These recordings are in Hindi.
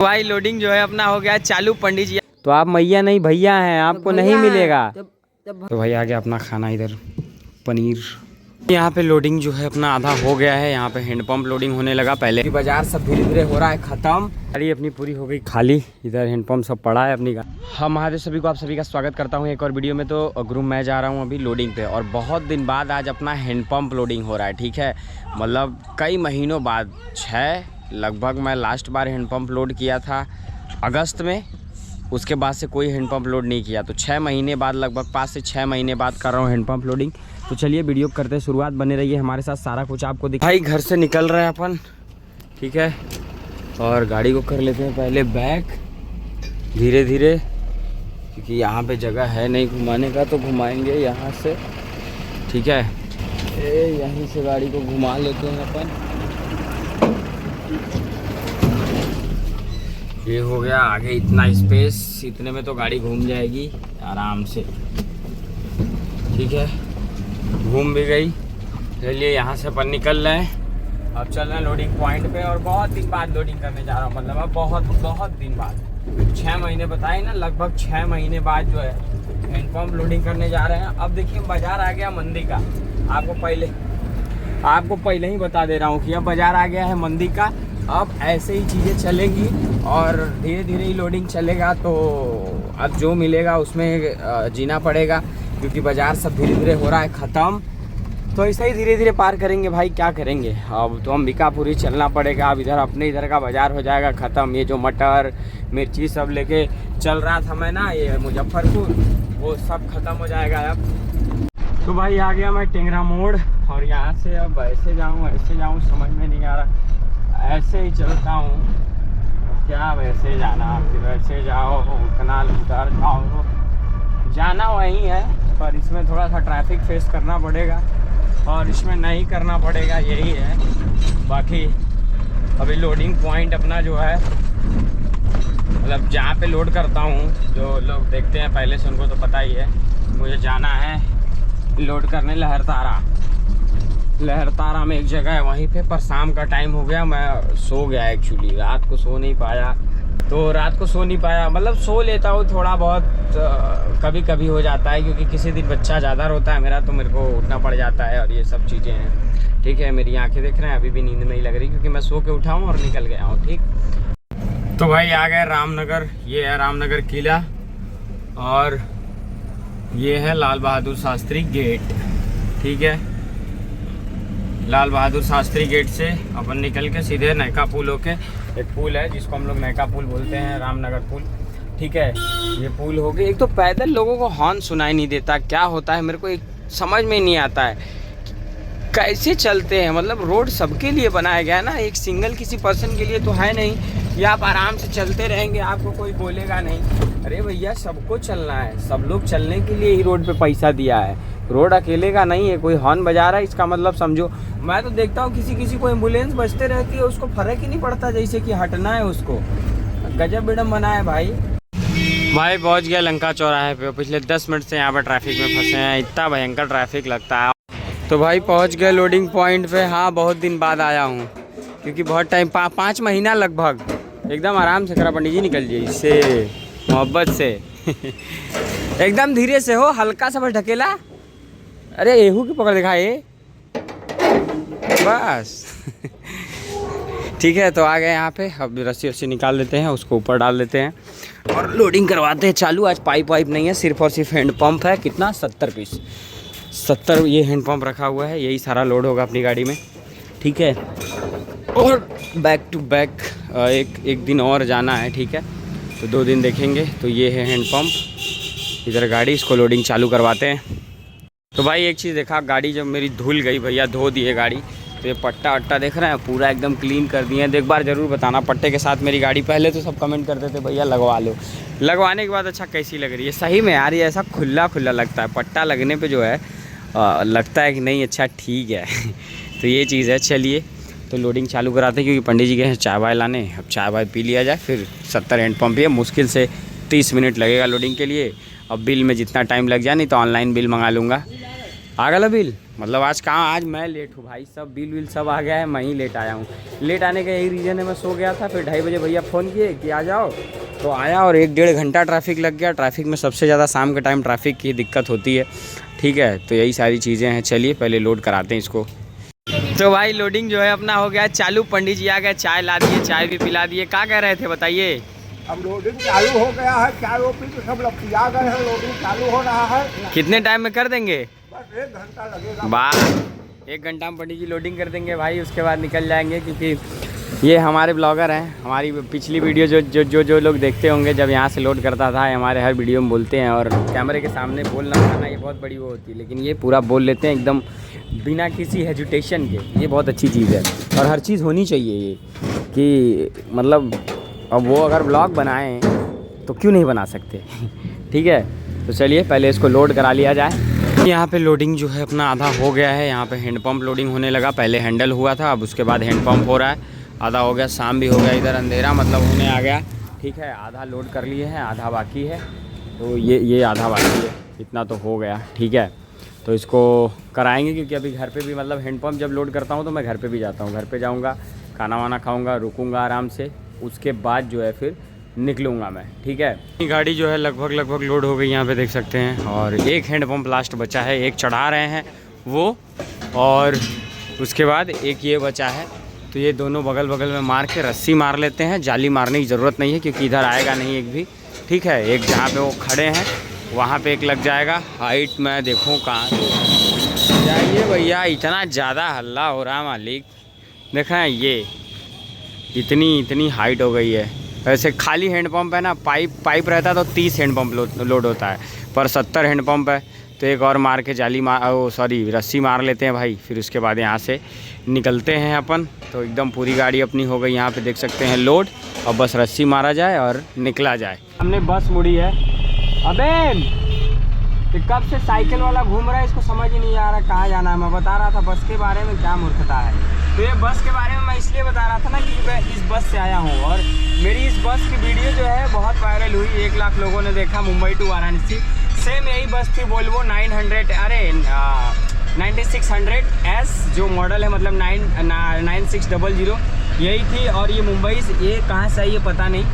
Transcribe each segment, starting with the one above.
भाई लोडिंग जो है अपना हो गया चालू पंडित जी। तो आप मैया नहीं भैया हैं, आपको नहीं मिलेगा। तो भाई आ गया अपना खाना इधर पनीर। यहाँ पे लोडिंग जो है अपना आधा हो गया है। यहाँ पे हैंडपंप लोडिंग होने लगा। पहले की बाजार सब धीरे धीरे हो रहा है खत्म। गाड़ी अपनी पूरी हो गई खाली। इधर हैंडपंप सब पड़ा है अपनी गाड़ी। हम महादेव सभी को आप सभी का स्वागत करता हूँ एक और वीडियो में। तो ग्रुप मैं जा रहा हूँ अभी लोडिंग पे और बहुत दिन बाद आज अपना हैंडपंप लोडिंग हो रहा है। ठीक है, मतलब कई महीनों बाद, लगभग मैं लास्ट बार हैंडपंप लोड किया था अगस्त में। उसके बाद से कोई हैंडपंप लोड नहीं किया। तो 6 महीने बाद, लगभग 5 से 6 महीने बाद कर रहा हूँ हैंडपंप लोडिंग। तो चलिए वीडियो करते हैं शुरुआत, बने रहिए हमारे साथ, सारा कुछ आपको भाई घर से निकल रहे हैं अपन। ठीक है, और गाड़ी को कर लेते हैं पहले बैक धीरे धीरे, क्योंकि यहाँ पे जगह है नहीं घुमाने का, तो घुमाएंगे यहाँ से। ठीक है, यहीं से गाड़ी को घुमा लेते हैं अपन। ये हो गया आगे इतना स्पेस, इतने में तो गाड़ी घूम जाएगी आराम से। ठीक है, घूम भी गई। चलिए यहाँ से अपन निकल रहे हैं, अब चल रहे हैं लोडिंग पॉइंट पे। और बहुत दिन बाद लोडिंग करने जा रहा हूँ, मतलब अब बहुत दिन बाद। 6 महीने बताए ना, लगभग 6 महीने बाद जो है हैंडपंप लोडिंग करने जा रहे हैं। अब देखिए बाजार आ गया मंदी का। आपको पहले ही बता दे रहा हूँ कि अब बाजार आ गया है मंदी का। अब ऐसे ही चीज़ें चलेगी और धीरे धीरे ही लोडिंग चलेगा। तो अब जो मिलेगा उसमें जीना पड़ेगा, क्योंकि बाज़ार सब धीरे धीरे हो रहा है ख़त्म। तो ऐसे ही धीरे धीरे पार करेंगे भाई, क्या करेंगे। अब तो अंबिकापुरी चलना पड़ेगा। अब अपने इधर का बाज़ार हो जाएगा ख़त्म। ये जो मटर मिर्ची सब लेके चल रहा था मैं ना, ये मुजफ्फरपुर, वो सब ख़त्म हो जाएगा अब। तो भाई आ गया मैं टेंगरा मोड़, और यहाँ से अब ऐसे जाऊँ समझ में नहीं आ रहा। ऐसे ही चलता हूँ क्या, वैसे जाना, फिर वैसे जाओ, कनाल उधर जाओ, जाना वहीं है। पर इसमें थोड़ा सा ट्रैफिक फेस करना पड़ेगा और इसमें नहीं करना पड़ेगा, यही है। बाकी अभी लोडिंग पॉइंट अपना जो है, मतलब जहाँ पे लोड करता हूँ, जो लोग देखते हैं पहले से उनको तो पता ही है। मुझे जाना है लोड करने लहरतारा में एक जगह है वहीं पे। पर शाम का टाइम हो गया, मैं सो गया एक्चुअली, रात को सो नहीं पाया। मतलब सो लेता हूँ थोड़ा बहुत, कभी कभी हो जाता है, क्योंकि किसी दिन बच्चा ज़्यादा रोता है मेरा, तो मेरे को उठना पड़ जाता है और ये सब चीज़ें हैं। ठीक है, मेरी आंखें देख रहे हैं, अभी भी नींद नहीं लग रही, क्योंकि मैं सो के उठा हूँ और निकल गया हूँ। ठीक, तो भाई आ गए रामनगर। ये है रामनगर किला और ये है लाल बहादुर शास्त्री गेट। ठीक है, लाल बहादुर शास्त्री गेट से अपन निकल के सीधे नैका पुल होके, एक पुल है जिसको हम लोग नैका पुल बोलते हैं, रामनगर पुल। ठीक है, ये पुल हो गई। एक तो पैदल लोगों को हॉर्न सुनाई नहीं देता, क्या होता है मेरे को एक समझ में नहीं आता है, कैसे चलते हैं। मतलब रोड सबके लिए बनाया गया है ना, एक सिंगल किसी पर्सन के लिए तो है नहीं कि आप आराम से चलते रहेंगे, आपको कोई बोलेगा नहीं। अरे भैया, सबको चलना है, सब लोग चलने के लिए ही रोड पे पैसा दिया है। रोड अकेले का नहीं है। कोई हॉर्न बजा रहा है इसका मतलब समझो, मैं तो देखता हूँ किसी को एम्बुलेंस बजते रहती है, उसको फर्क ही नहीं पड़ता, जैसे कि हटना है उसको। गजब विडम्बना है भाई। पहुँच गया लंका चौराहे पे। पिछले 10 मिनट से यहाँ पर ट्रैफिक में फंसे हैं, इतना भयंकर ट्रैफिक लगता है। तो भाई पहुँच गए लोडिंग पॉइंट पे। हाँ, बहुत दिन बाद आया हूँ, क्योंकि बहुत टाइम 5 महीना लगभग। एकदम आराम से करा पंडित जी, निकल जाइए इससे मोहब्बत से एकदम धीरे से हो, हल्का सा बस ढकेला। अरे एहू की पकड़ दिखाए बस ठीक है, तो आ गए यहाँ पे। अब रस्सी निकाल लेते हैं, उसको ऊपर डाल देते हैं और लोडिंग करवाते हैं चालू। आज पाइप वाइप नहीं है, सिर्फ और सिर्फ हैंड पंप है। कितना 70 पीस, 70 ये हैंड पंप रखा हुआ है, यही सारा लोड होगा अपनी गाड़ी में। ठीक है, और बैक टू बैक एक दिन और जाना है। ठीक है, तो 2 दिन देखेंगे। तो ये है हैंड पंप, इधर गाड़ी, इसको लोडिंग चालू करवाते हैं। तो भाई एक चीज़ देखा, गाड़ी जब मेरी धुल गई, भैया धो दिए गाड़ी, तो ये पट्टा वट्टा देख रहे हैं पूरा एकदम क्लीन कर दिए हैं। तो एक बार ज़रूर बताना पट्टे के साथ मेरी गाड़ी। पहले तो सब कमेंट करते थे भैया लगवा लो, लगवाने के बाद अच्छा कैसी लग रही है। सही में यार, ये ऐसा खुला लगता है, पट्टा लगने पे जो है लगता है कि नहीं अच्छा ठीक है तो ये चीज़ है। चलिए तो लोडिंग चालू कराते हैं, क्योंकि पंडित जी गए हैं चाय वाय लाने। अब चाय वाय पी लिया जाए, फिर 70 हैंड पंप है, मुश्किल से 30 मिनट लगेगा लोडिंग के लिए। अब बिल में जितना टाइम लग जाए, नहीं तो ऑनलाइन बिल मंगा लूँगा। आ गया बिल, मतलब आज कहाँ, आज मैं लेट हूँ भाई, सब बिल विल सब आ गया है, मैं ही लेट आया हूँ। लेट आने का यही रीज़न है, मैं सो गया था। फिर 2:30 बजे भैया फ़ोन किए कि आ जाओ, तो आया और 1-1.5 घंटा ट्रैफिक लग गया। ट्रैफिक में सबसे ज़्यादा शाम के टाइम ट्रैफिक की दिक्कत होती है, ठीक है। तो यही सारी चीज़ें हैं। चलिए पहले लोड कराते हैं इसको। तो भाई लोडिंग जो है अपना हो गया चालू। पंडित जी आ गए, चाय ला दिए, चाय भी पिला दिए। क्या कह रहे थे बताइए? अब लोडिंग चालू हो गया है, चाय वो पी के सब लोग पिया गए हैं, लोडिंग चालू हो रहा है। कितने टाइम में कर देंगे? बस 1 घंटा लगेगा। वाह, 1 घंटा में पंडित जी लोडिंग कर देंगे भाई, उसके बाद निकल जाएंगे। क्योंकि ये हमारे ब्लॉगर हैं, हमारी पिछली वीडियो जो लोग देखते होंगे, जब यहाँ से लोड करता था, हमारे हर वीडियो में बोलते हैं। और कैमरे के सामने बोलना पाना ये बहुत बड़ी वो होती है, लेकिन ये पूरा बोल लेते हैं एकदम बिना किसी हेजिटेशन के। ये बहुत अच्छी चीज़ है और हर चीज़ होनी चाहिए ये, कि मतलब अब वो अगर ब्लॉग बनाएं तो क्यों नहीं बना सकते, ठीक है। तो चलिए पहले इसको लोड करा लिया जाए। यहाँ पे लोडिंग जो है अपना आधा हो गया है। यहाँ पे हैंडपम्प लोडिंग होने लगा, पहले हैंडल हुआ था, अब उसके बाद हैंडपम्प हो रहा है। आधा हो गया, शाम भी हो गया, इधर अंधेरा मतलब होने आ गया, ठीक है। आधा लोड कर लिए हैं, आधा बाकी है। तो ये आधा बाकी है, इतना तो हो गया, ठीक है। तो इसको कराएंगे, क्योंकि अभी घर पे भी मतलब हैंडपम्प जब लोड करता हूँ तो मैं घर पे भी जाता हूँ। घर पे जाऊँगा, खाना वाना खाऊँगा, रुकूँगा आराम से, उसके बाद जो है फिर निकलूँगा मैं, ठीक है। गाड़ी जो है लगभग लोड हो गई, यहाँ पे देख सकते हैं। और एक हैंडपम्प लास्ट बचा है, एक चढ़ा रहे हैं वो, और उसके बाद एक ये बचा है। तो ये दोनों बगल में मार के रस्सी मार लेते हैं। जाली मारने की ज़रूरत नहीं है, क्योंकि इधर आएगा नहीं एक भी, ठीक है। एक जहाँ पे वो खड़े हैं वहाँ पे एक लग जाएगा। हाइट मैं देखूँ कहाँ जाइए भैया, इतना ज़्यादा हल्ला हो रहा है मालिक, देखा है ये इतनी हाइट हो गई है। वैसे खाली हैंडपम्प है ना, पाइप रहता तो 30 हैंडपम्प लोड होता है, पर 70 हैंडपम्प है। तो एक और मार के रस्सी मार लेते हैं भाई, फिर उसके बाद यहाँ से निकलते हैं अपन। तो एकदम पूरी गाड़ी अपनी हो गई, यहाँ पे देख सकते हैं लोड। और बस रस्सी मारा जाए और निकला जाए। हमने बस मुड़ी है। अबे कब से साइकिल वाला घूम रहा है, इसको समझ ही नहीं आ रहा कहाँ जाना है। मैं बता रहा था बस के बारे में, क्या मूर्खता है। तो ये बस के बारे में मैं इसलिए बता रहा था ना, कि मैं इस बस से आया हूँ, और मेरी इस बस की वीडियो जो है बहुत वायरल हुई। 1 लाख लोगों ने देखा, मुंबई टू वाराणसी। सेम यही बस थी, वोल्वो 9600S जो मॉडल है, मतलब 9600 यही थी। और ये मुंबई से, ये कहाँ से आई ये पता नहीं,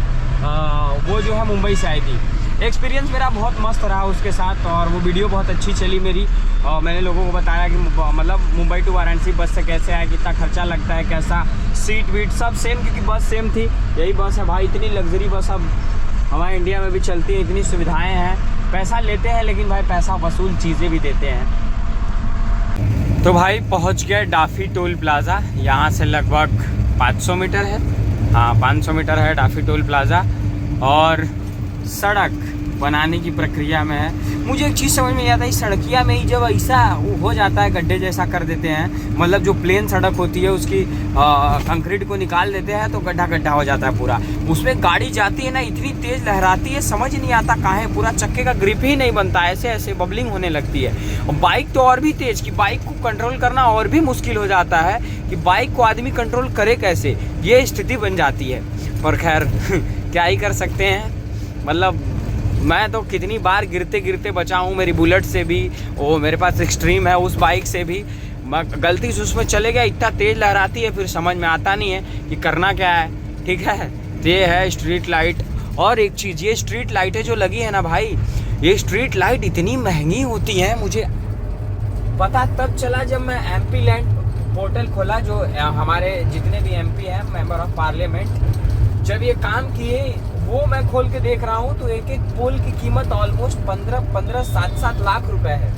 वो जो है मुंबई से आई थी। एक्सपीरियंस मेरा बहुत मस्त रहा उसके साथ, और वो वीडियो बहुत अच्छी चली मेरी। और मैंने लोगों को बताया कि मतलब मुंबई टू वाराणसी बस से कैसे आया, कितना खर्चा लगता है, कैसा सीट वीट सब सेम, क्योंकि बस सेम थी। यही बस है भाई, इतनी लग्जरी बस अब हमारे इंडिया में भी चलती है, इतनी सुविधाएं हैं। पैसा लेते हैं लेकिन भाई पैसा वसूल चीज़ें भी देते हैं। तो भाई पहुंच गए डाफी टोल प्लाज़ा। यहाँ से लगभग 500 मीटर है, हाँ 500 मीटर है डाफी टोल प्लाज़ा। और सड़क बनाने की प्रक्रिया में है। मुझे एक चीज़ समझ में नहीं आता, इस सड़किया में ही जब ऐसा हो जाता है, गड्ढे जैसा कर देते हैं, मतलब जो प्लेन सड़क होती है उसकी कंक्रीट को निकाल देते हैं, तो गड्ढा हो जाता है पूरा। उसमें गाड़ी जाती है ना, इतनी तेज़ लहराती है, समझ नहीं आता कहाँ है, पूरा चक्के का ग्रिप ही नहीं बनता, ऐसे बबलिंग होने लगती है। और बाइक तो और भी तेज़, कि बाइक को कंट्रोल करना और भी मुश्किल हो जाता है, कि बाइक को आदमी कंट्रोल करे कैसे, ये स्थिति बन जाती है। पर खैर क्या ही कर सकते हैं, मतलब मैं तो कितनी बार गिरते बचा हूँ, मेरी बुलेट से भी, वो मेरे पास एक्सट्रीम है, उस बाइक से भी मैं गलती से उसमें चले गया, इतना तेज़ लहराती है, फिर समझ में आता नहीं है कि करना क्या है, ठीक है। तो ये है स्ट्रीट लाइट। और एक चीज़, ये स्ट्रीट लाइटें जो लगी है ना भाई, ये स्ट्रीट लाइट इतनी महंगी होती हैं, मुझे पता तब चला जब मैं MP लैंड पोर्टल खोला, जो हमारे जितने भी MP हैं, मेंबर ऑफ पार्लियामेंट, जब ये काम किए वो मैं खोल के देख रहा हूँ, तो एक पोल की कीमत ऑलमोस्ट 7 लाख रुपए है।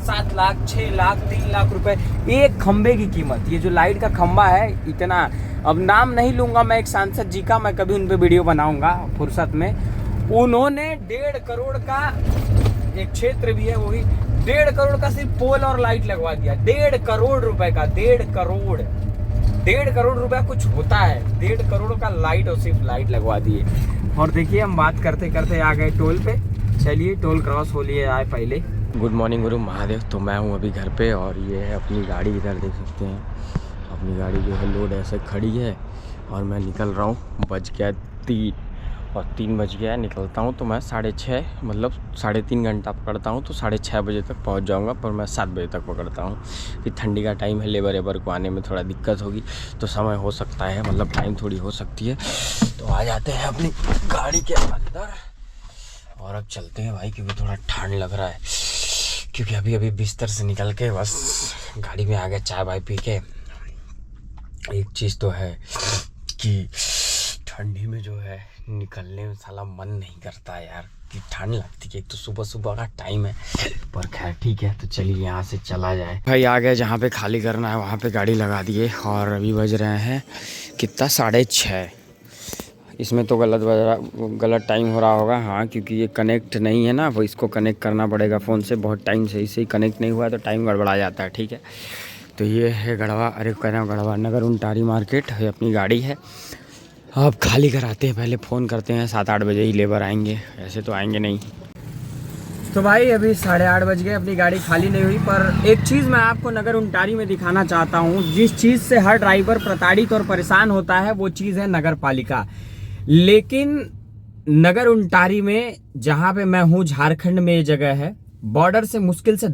7 लाख, 6 लाख, 3 लाख रुपए एक खंबे की कीमत। ये जो लाइट का खंबा है इतना, अब नाम नहीं लूँगा मैं, एक सांसद जी का, मैं कभी उन पे वीडियो बनाऊँगा फुर्सत में। उन्होंने 1.5 करोड़ का, एक क्षेत्र भी है वो भी, 1.5 करोड़ का सिर्फ पोल और लाइट लगवा दिया। 1.5 करोड़ रुपए का, 1.5 करोड़ रुपया कुछ होता है, 1.5 करोड़ का लाइट, और सिर्फ लाइट लगवा दिए। और देखिए हम बात करते करते आ गए टोल पे। चलिए टोल क्रॉस हो लिए आए पहले। गुड मॉर्निंग गुरु महादेव। तो मैं हूँ अभी घर पे, और ये है अपनी गाड़ी, इधर देख सकते हैं अपनी गाड़ी जो है लोड ऐसे खड़ी है, और मैं निकल रहा हूँ। बज गया 3, और 3 बज गया है। निकलता हूँ तो मैं 6:30 मतलब 3.5 घंटा पकड़ता हूँ तो 6:30 बजे तक पहुँच जाऊँगा, पर मैं 7 बजे तक पकड़ता हूँ। फिर ठंडी का टाइम है, लेबर वेबर को आने में थोड़ा दिक्कत होगी, तो समय हो सकता है, मतलब टाइम थोड़ी हो सकती है। तो आ जाते हैं अपनी गाड़ी के अंदर और अब चलते हैं भाई, क्योंकि थोड़ा ठंड लग रहा है। क्योंकि अभी अभी बिस्तर से निकल के बस गाड़ी में आ गया चाय वाय पी के। एक चीज़ तो है कि ठंडी में जो है निकलने में साला मन नहीं करता है यार, कि ठंड लगती है। एक तो सुबह सुबह का टाइम है, पर खैर ठीक है, तो चलिए यहाँ से चला जाए। भाई आ गए जहाँ पे खाली करना है वहाँ पे गाड़ी लगा दिए और अभी बज रहे हैं कितना 6:30। इसमें तो गलत टाइम हो रहा होगा, हाँ, क्योंकि ये कनेक्ट नहीं है ना, वो इसको कनेक्ट करना पड़ेगा फ़ोन से। बहुत टाइम से इसे ही कनेक्ट नहीं हुआ तो टाइम गड़बड़ा जाता है, ठीक है। तो ये है गढ़वा, अरे कह रहा हूँ गढ़वा, नगर उंटारी मार्केट है, अपनी गाड़ी है। अब खाली कराते हैं, पहले फ़ोन करते हैं, 7-8 बजे ही लेबर आएंगे, ऐसे तो आएंगे नहीं। तो भाई अभी 8:30 बज गए, अपनी गाड़ी खाली नहीं हुई। पर एक चीज़ मैं आपको नगर उंटारी में दिखाना चाहता हूँ, जिस चीज़ से हर ड्राइवर प्रताड़ित और परेशान होता है, वो चीज़ है नगर पालिका। लेकिन नगर उंटारी में जहाँ पे मैं हूँ, झारखंड में ये जगह है, बॉर्डर से मुश्किल से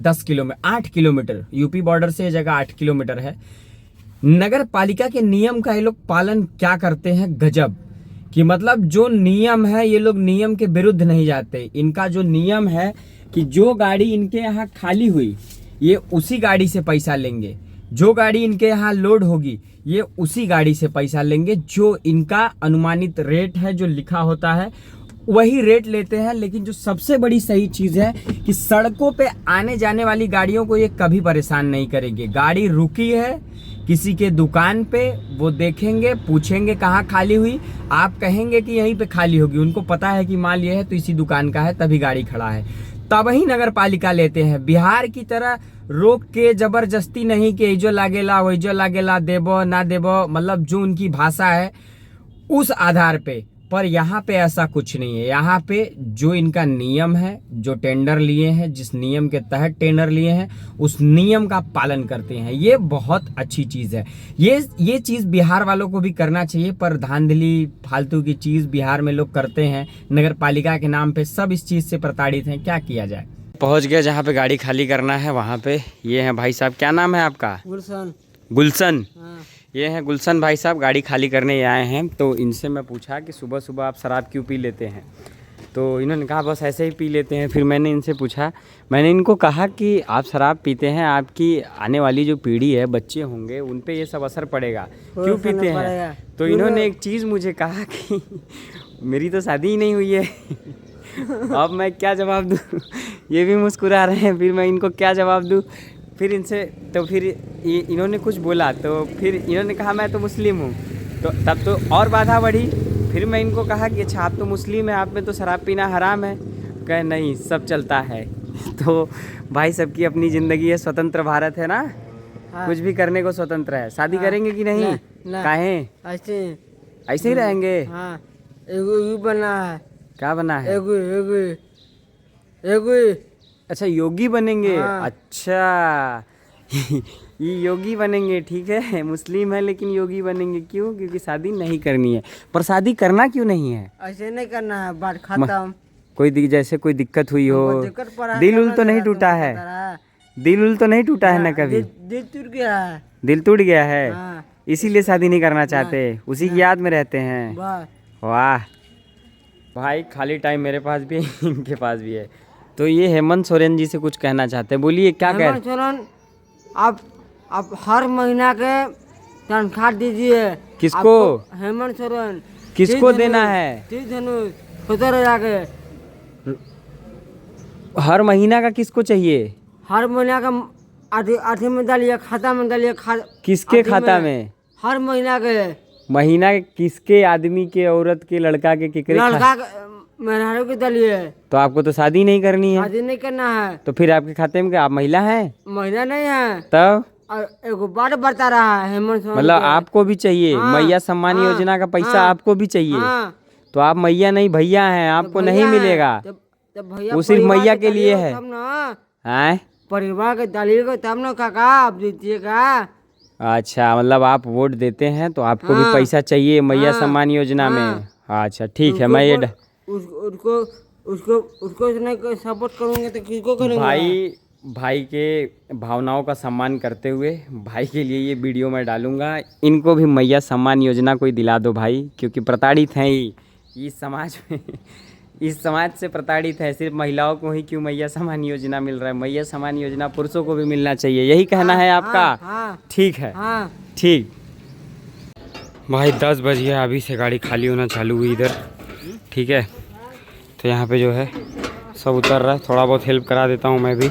8 किलोमीटर, यूपी बॉर्डर से ये जगह 8 किलोमीटर है। नगर पालिका के नियम का ये लोग पालन क्या करते हैं, गजब। कि मतलब जो नियम है, ये लोग नियम के विरुद्ध नहीं जाते। इनका जो नियम है कि जो गाड़ी इनके यहाँ खाली हुई, ये उसी गाड़ी से पैसा लेंगे। जो गाड़ी इनके यहाँ लोड होगी, ये उसी गाड़ी से पैसा लेंगे। जो इनका अनुमानित रेट है, जो लिखा होता है, वही रेट लेते हैं। लेकिन जो सबसे बड़ी सही चीज़ है कि सड़कों पे आने जाने वाली गाड़ियों को ये कभी परेशान नहीं करेंगे। गाड़ी रुकी है किसी के दुकान पे, वो देखेंगे, पूछेंगे कहाँ खाली हुई, आप कहेंगे कि यहीं पे खाली होगी, उनको पता है कि माल ये है तो इसी दुकान का है, तभी गाड़ी खड़ा है, तब ही नगर पालिका लेते हैं। बिहार की तरह रोक के जबरदस्ती नहीं कि जो लागेला वही लागेला, देबो ना देबो, मतलब जो उनकी भाषा है उस आधार पे। पर यहाँ पे ऐसा कुछ नहीं है। यहाँ पे जो इनका नियम है, जो टेंडर लिए हैं, जिस नियम के तहत टेंडर लिए हैं, उस नियम का पालन करते हैं। ये बहुत अच्छी चीज़ है। ये चीज़ बिहार वालों को भी करना चाहिए, पर धांधली फालतू की चीज़ बिहार में लोग करते हैं। नगर पालिका के नाम पे सब इस चीज़ से प्रताड़ित हैं, क्या किया जाए। पहुँच गया जहाँ पे गाड़ी खाली करना है, वहाँ पे ये है भाई साहब, क्या नाम है आपका? गुलशन। ये हैं गुलशन भाई साहब, गाड़ी खाली करने आए हैं। तो इनसे मैं पूछा कि सुबह सुबह आप शराब क्यों पी लेते हैं, तो इन्होंने कहा बस ऐसे ही पी लेते हैं। फिर मैंने इनसे पूछा, मैंने इनको कहा कि आप शराब पीते हैं, आपकी आने वाली जो पीढ़ी है, बच्चे होंगे, उन पे ये सब असर पड़ेगा, क्यों पीते हैं? तो इन्होंने एक चीज़ मुझे कहा कि मेरी तो शादी ही नहीं हुई है। अब मैं क्या जवाब दूँ? ये भी मुस्कुरा रहे हैं, फिर मैं इनको क्या जवाब दूँ? फिर इनसे तो फिर इन्होंने कुछ बोला, तो फिर इन्होंने कहा मैं तो मुस्लिम हूँ, तो तब तो और बाधा बढ़ी। फिर मैं इनको कहा कि अच्छा आप तो मुस्लिम हैं, आप में तो शराब पीना हराम है। कहे नहीं, सब चलता है। तो भाई सबकी अपनी ज़िंदगी है, स्वतंत्र भारत है ना, हाँ। कुछ भी करने को स्वतंत्र है। शादी हाँ। करेंगे कि नहीं? काहे ऐसे ही रहेंगे? हाँ। एगो बना है। क्या बना है? एगो अच्छा योगी बनेंगे। हाँ। अच्छा ये योगी बनेंगे, ठीक है। मुस्लिम है लेकिन योगी बनेंगे, क्यों? क्योंकि शादी नहीं करनी है। पर शादी करना क्यों नहीं है? ऐसे नहीं करना है, बात खत्म। कोई जैसे कोई दिक्कत हुई हो, दिल उल तो नहीं टूटा है? दिल उल तो नहीं टूटा है ना कभी? दिल टूट गया है। दिल टूट गया है, इसीलिए शादी नहीं करना चाहते, उसी की याद में रहते हैं। वाह भाई, खाली टाइम मेरे पास भी है, इनके पास भी है। तो ये हेमंत सोरेन जी से कुछ कहना चाहते हैं, बोलिए क्या कह रहे हैं? हेमंत सोरेन, आप हर महीना के तनख्वाह दीजिए। किसको? हेमंत सोरेन। किसको देना है? 30,000 के हर महीना का। किसको चाहिए? हर महीना का आधे में डालिए, खाता में डालिए। किसके खाता में? हर महीना के किसके? आदमी के, औरत के, लड़का के? लड़का मेहरारू के दलिए। तो आपको तो शादी नहीं करनी है? शादी नहीं करना है। तो फिर आपके खाते में क्या आप महिला हैं? महिला नहीं है। तब एगो बात बता रहा है हेमंत सोरेन, मतलब आपको भी चाहिए। हाँ, मैया सम्मान योजना का पैसा आपको भी चाहिए। तो आप मैया नहीं भैया हैं, आपको नहीं मिलेगा। वो सिर्फ मैया के लिए है। परिवार के दलिएगा तब ना काका आप दीजिएगा। अच्छा, मतलब आप वोट देते हैं तो आपको भी पैसा चाहिए मैया सम्मान योजना में। अच्छा ठीक है, मैं ये उसको उसको उसको इतना सपोर्ट करूँगे तो किसको करूँगा? भाई के भावनाओं का सम्मान करते हुए भाई के लिए ये वीडियो मैं डालूंगा। इनको भी मैया सम्मान योजना कोई दिला दो भाई, क्योंकि प्रताड़ित हैं ही इस समाज में। इस समाज से प्रताड़ित है, सिर्फ महिलाओं को ही क्यों मैया सम्मान योजना मिल रहा है? मैया सम्मान योजना पुरुषों को भी मिलना चाहिए, यही कहना है आपका? हाँ, ठीक है, हाँ। ठीक भाई। 10 बज गया, अभी से गाड़ी खाली होना चालू हुई इधर, ठीक है। तो यहाँ पे जो है सब उतर रहा है, थोड़ा बहुत हेल्प करा देता हूँ मैं भी,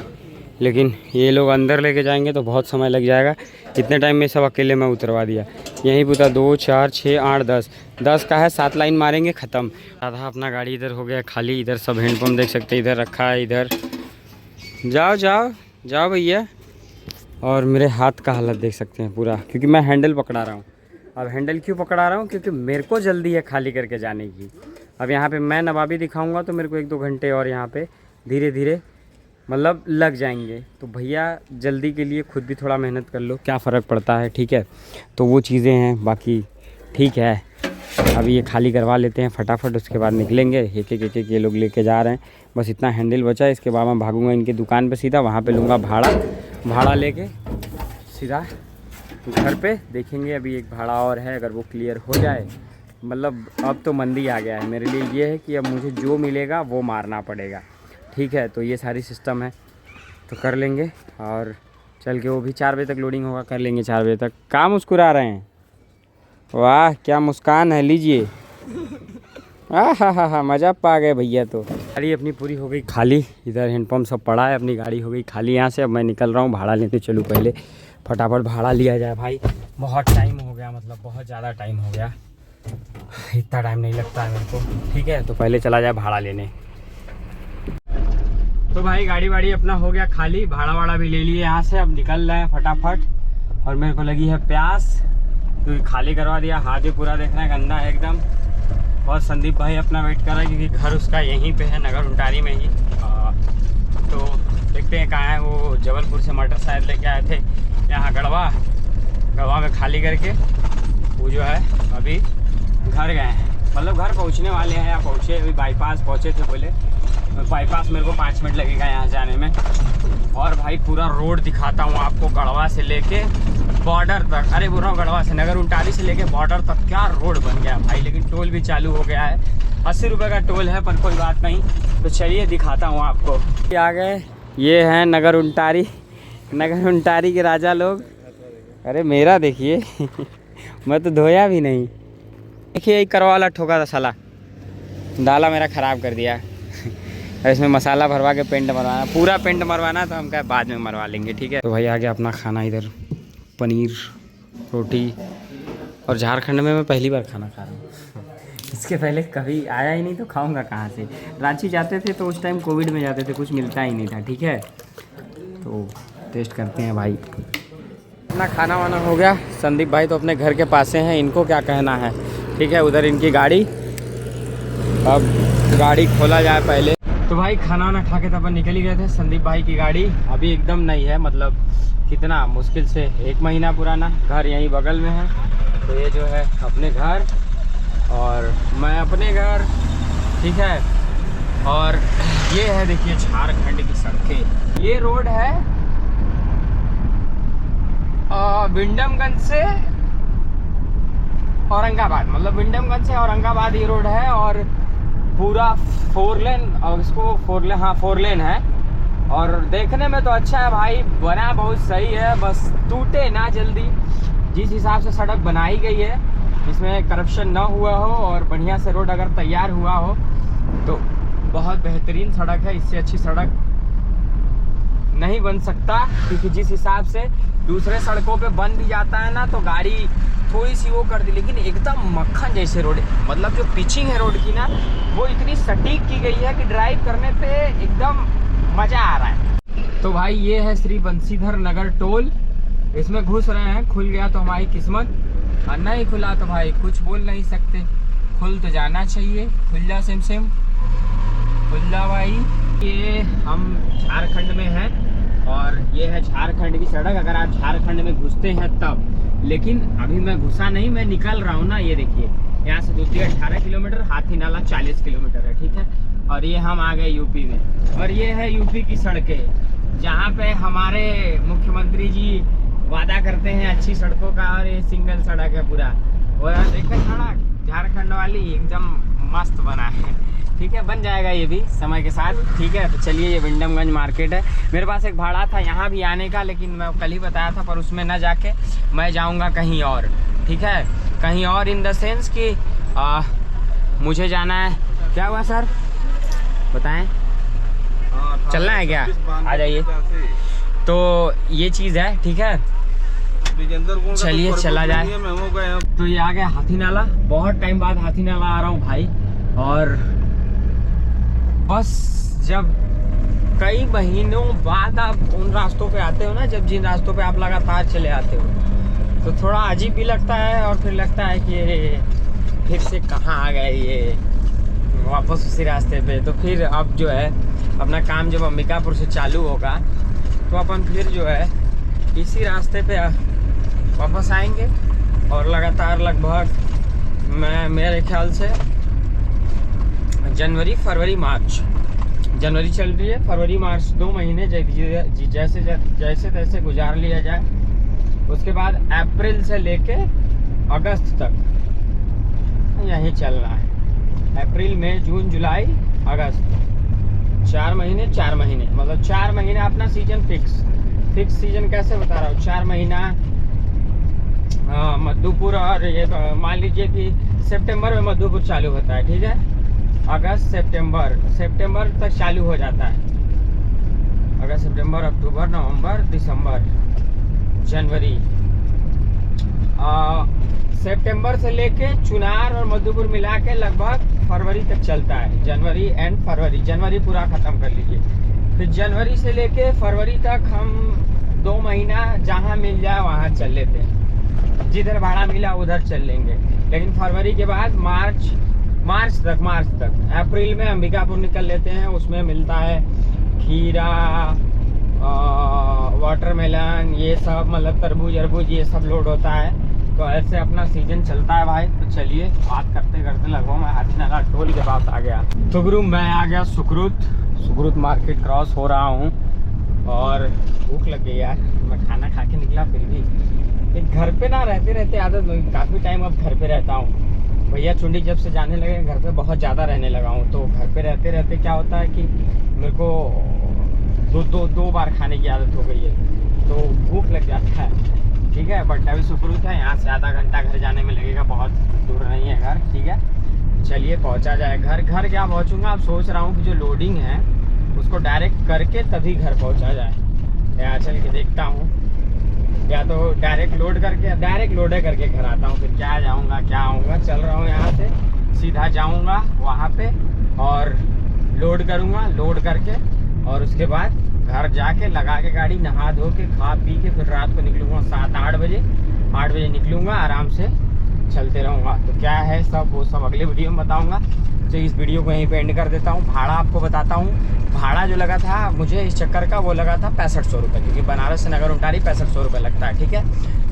लेकिन ये लोग अंदर लेके जाएंगे तो बहुत समय लग जाएगा। इतने टाइम में सब अकेले मैं उतरवा दिया। यहीं पर 2 4 6 8 10 का है, 7 लाइन मारेंगे ख़त्म। आधा अपना गाड़ी इधर हो गया खाली। इधर सब हैंडपम्प देख सकते हैं, इधर रखा है, इधर जाओ जाओ जाओ भैया। और मेरे हाथ का हालत देख सकते हैं पूरा, क्योंकि मैं हैंडल पकड़ा रहा हूँ। अब हैंडल क्यों पकड़ा रहा हूँ? क्योंकि मेरे को जल्दी है खाली करके जाने की। अब यहाँ पे मैं नवाबी दिखाऊंगा तो मेरे को 1-2 घंटे और यहाँ पे धीरे धीरे मतलब लग जाएंगे। तो भैया जल्दी के लिए खुद भी थोड़ा मेहनत कर लो, क्या फ़र्क पड़ता है, ठीक है। तो वो चीज़ें हैं, बाकी ठीक है। अभी ये खाली करवा लेते हैं फटाफट, उसके बाद निकलेंगे। एक एक ये लोग लेके जा रहे हैं, बस इतना हैंडल बचा है। इसके बाद मैं भागूंगा इनकी दुकान पे सीधा, वहाँ पे लूँगा भाड़ा लेके सीधा घर पे देखेंगे। अभी एक भाड़ा और है, अगर वो क्लियर हो जाए, मतलब अब तो मंदी आ गया है मेरे लिए। ये है कि अब मुझे जो मिलेगा वो मारना पड़ेगा, ठीक है। तो ये सारी सिस्टम है, तो कर लेंगे। और चल के वो भी 4 बजे तक लोडिंग होगा, कर लेंगे 4 बजे तक। कहाँ मुस्कुरा रहे हैं? वाह क्या मुस्कान है, लीजिए। हा मज़ा पा गए भैया। तो गाड़ी अपनी पूरी हो गई खाली, इधर हैंडपम्प सब पड़ा है, अपनी गाड़ी हो गई खाली यहाँ से। अब मैं निकल रहा हूँ, भाड़ा लेते चलूँ। पहले फटाफट भाड़ा लिया जाए भाई, बहुत टाइम हो गया, मतलब बहुत ज़्यादा टाइम हो गया। इतना टाइम नहीं लगता है मेरे को, ठीक है। तो पहले चला जाए भाड़ा लेने। तो भाई गाड़ी वाड़ी अपना हो गया खाली, भाड़ा भी ले लिए यहाँ से। अब निकल रहे हैं फटाफट। और मेरे को लगी है प्यास, क्योंकि खाली करवा दिया। हाथ भी पूरा देखना है, गंदा है एकदम। और संदीप भाई अपना वेट कर रहा है, क्योंकि घर उसका यहीं पे है, नगर उंटारी में ही। तो देखते हैं कहाँ है वो। जबलपुर से मटर शायद लेके आए थे यहाँ गढ़वा में खाली करके। वो जो है अभी घर गए हैं, मतलब घर पहुँचने वाले हैं या पहुँचे, अभी बाईपास पहुँचे थे। बोले बाईपास मेरे को 5 मिनट लगेगा यहाँ जाने में। और भाई पूरा रोड दिखाता हूँ आपको, गढ़वा से लेके बॉर्डर तक। अरे बोल रहा हूँ गढ़वा से, नगर उंटारी से लेके बॉर्डर तक क्या रोड बन गया भाई। लेकिन टोल भी चालू हो गया है, 80 रुपये का टोल है, पर कोई बात नहीं। तो चलिए दिखाता हूँ आपको। आ गए, ये हैं नगर उंटारी के राजा लोग। अरे मेरा देखिए मैं तो धोया भी नहीं। देखिए एक करवा वाला ठोका था साला, डाला मेरा ख़राब कर दिया। इसमें मसाला भरवा के पेंट मरवाना, पूरा पेंट मरवाना, तो हम क्या बाद में मरवा लेंगे, ठीक है। तो भाई आ गया अपना खाना, इधर पनीर रोटी। और झारखंड में मैं पहली बार खाना खा रहा हूँ, इसके पहले कभी आया ही नहीं, तो खाऊंगा कहाँ से। रांची जाते थे तो उस टाइम कोविड में जाते थे, कुछ मिलता ही नहीं था, ठीक है। तो टेस्ट करते हैं भाई। अपना खाना वाना हो गया। संदीप भाई तो अपने घर के पास हैं, इनको क्या कहना है, ठीक है। उधर इनकी गाड़ी, अब गाड़ी खोला जाए पहले। तो भाई खाना वाना खा के तो अपन निकल ही गए थे। संदीप भाई की गाड़ी अभी एकदम नई है, मतलब कितना मुश्किल से 1 महीना पुराना। घर यहीं बगल में है। तो ये जो है अपने घर और मैं अपने घर, ठीक है। और ये है देखिए झारखंड की सड़कें। ये रोड है विंडमगंज से औरंगाबाद, मतलब विंडमगंज से औरंगाबाद ये रोड है। और पूरा 4 लेन, और इसको 4 लेन है। और देखने में तो अच्छा है भाई, बना बहुत सही है, बस टूटे ना जल्दी। जिस हिसाब से सड़क बनाई गई है, इसमें करप्शन ना हुआ हो और बढ़िया से रोड अगर तैयार हुआ हो तो बहुत बेहतरीन सड़क है। इससे अच्छी सड़क नहीं बन सकता, क्योंकि जिस हिसाब से दूसरे सड़कों पे बन भी जाता है ना, तो गाड़ी थोड़ी सी वो कर दी। लेकिन एकदम मक्खन जैसे रोड, मतलब जो पिचिंग है रोड की ना, वो इतनी सटीक की गई है कि ड्राइव करने पे एकदम मज़ा आ रहा है। तो भाई ये है श्री बंसीधर नगर टोल, इसमें घुस रहे हैं। खुल गया तो हमारी किस्मत, और नहीं खुला तो भाई कुछ बोल नहीं सकते। खुल तो जाना चाहिए, खुल जा सेम खुल जा भाई। ये हम झारखंड में हैं और ये है झारखंड की सड़क, अगर आप झारखंड में घुसते हैं तब। लेकिन अभी मैं घुसा नहीं, मैं निकल रहा हूँ ना, ये देखिए यहाँ से दूती 18 किलोमीटर, हाथी नाला 40 किलोमीटर है, ठीक है। और ये हम आ गए यूपी में, और ये है यूपी की सड़कें जहाँ पे हमारे मुख्यमंत्री जी वादा करते हैं अच्छी सड़कों का, और ये सिंगल सड़क है पूरा। और देखो सड़क झारखंड वाली एकदम मस्त बना है, ठीक है। बन जाएगा ये भी समय के साथ, ठीक है। तो चलिए, ये विंडमगंज मार्केट है। मेरे पास एक भाड़ा था यहाँ भी आने का, लेकिन मैं कल ही बताया था, पर उसमें न जाके मैं जाऊँगा कहीं और, ठीक है। कहीं और इन द सेंस कि मुझे जाना है। क्या हुआ सर, बताएं, चलना है क्या? आ जाइए। तो ये चीज़ है, ठीक है। चलिए चला जाए। तो ये आ गया हाथी नाला, बहुत टाइम बाद हाथी नाला आ रहा हूँ भाई। और बस जब कई महीनों बाद आप उन रास्तों पे आते हो ना, जब जिन रास्तों पे आप लगातार चले आते हो, तो थोड़ा अजीब भी लगता है, और फिर लगता है कि फिर से कहाँ आ गए ये, वापस उसी रास्ते पे। तो फिर अब जो है अपना काम जब अंबिकापुर से चालू होगा, तो अपन फिर जो है इसी रास्ते पे वापस आएंगे। और लगातार लगभग मैं मेरे ख्याल से जनवरी, फरवरी, मार्च, जनवरी चल रही है, फरवरी मार्च 2 महीने जैसे तैसे गुजार लिया जाए। उसके बाद अप्रैल से लेके अगस्त तक यहीं चलना है। अप्रैल, मई, जून, जुलाई, अगस्त, 4 महीने, 4 महीने, मतलब 4 महीने अपना सीजन फिक्स सीजन कैसे बता रहा हूँ। 4 महीना मधुपुर, और ये मान लीजिए कि सितंबर में मधुपुर चालू होता है, ठीक है। अगस्त, सितंबर तक चालू हो जाता है। अगस्त, सितंबर, अक्टूबर, नवंबर, दिसंबर, जनवरी, सितंबर से लेके चुनार और मधुपुर मिला के लगभग फरवरी तक चलता है। जनवरी एंड फरवरी, जनवरी पूरा ख़त्म कर लीजिए। फिर जनवरी से लेके फरवरी तक हम 2 महीना जहाँ मिल जाए वहाँ चल लेते हैं, जिधर भाड़ा मिला उधर चल लेंगे। लेकिन फरवरी के बाद मार्च तक अप्रैल में अंबिकापुर निकल लेते हैं। उसमें मिलता है खीरा, वाटरमेलन, ये सब, मतलब तरबूज ये सब लोड होता है। तो ऐसे अपना सीजन चलता है भाई। तो चलिए, बात करते करते लगभग मैं हाथी नाला टोल के पास आ गया। तो गुरु मैं आ गया सुकरुत मार्केट क्रॉस हो रहा हूँ, और भूख लग गई यार। मैं खाना खा के निकला, फिर भी एक घर पे ना रहते आदत, काफ़ी टाइम अब घर पे रहता हूँ। भैया चुंडी जब से जाने लगे घर पे बहुत ज़्यादा रहने लगा हूँ। तो घर पे रहते क्या होता है कि मेरे को दो बार खाने की आदत हो गई है, तो भूख लग जाता है, ठीक है। बट अभी सुकरुत है, यहाँ से आधा घंटा घर जाने में लगेगा, बहुत दूर नहीं है घर, ठीक है। चलिए पहुँचा जाए घर क्या पहुँचूँगा। अब सोच रहा हूँ कि जो लोडिंग है उसको डायरेक्ट करके तभी घर पहुँचा जाए। यहाँ चल के देखता हूँ, या तो डायरेक्ट लोड करके घर आता हूँ। फिर क्या आऊँगा। चल रहा हूँ यहाँ से सीधा जाऊँगा वहाँ पे, और लोड करूँगा, लोड करके, और उसके बाद घर जाके लगा के गाड़ी, नहा धो के, खा पी के, फिर रात को निकलूँगा 7-8 बजे निकलूँगा, आराम से चलते रहूँगा। तो क्या है वो सब अगले वीडियो में बताऊँगा। तो इस वीडियो को यहीं पे एंड कर देता हूँ। भाड़ा आपको बताता हूँ। भाड़ा जो लगा था मुझे इस चक्कर का, वो लगा था 6500 रुपये, क्योंकि बनारस से नगर उंटारी 6500 रुपये लगता है, ठीक है।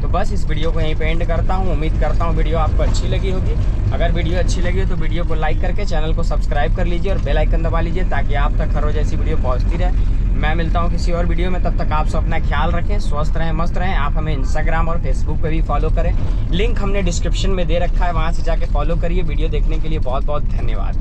तो बस इस वीडियो को यहीं पे एंड करता हूँ। उम्मीद करता हूँ वीडियो आपको अच्छी लगी होगी। अगर वीडियो अच्छी लगी तो वीडियो को लाइक करके चैनल को सब्सक्राइब कर लीजिए, और बेल आइकन दबा लीजिए, ताकि आप तक हर रोज ऐसी वीडियो पहुँचती रहे। मैं मिलता हूँ किसी और वीडियो में, तब तक आप सब अपना ख्याल रखें, स्वस्थ रहें, मस्त रहें। आप हमें इंस्टाग्राम और फेसबुक पे भी फॉलो करें, लिंक हमने डिस्क्रिप्शन में दे रखा है, वहाँ से जाके फॉलो करिए। वीडियो देखने के लिए बहुत बहुत धन्यवाद।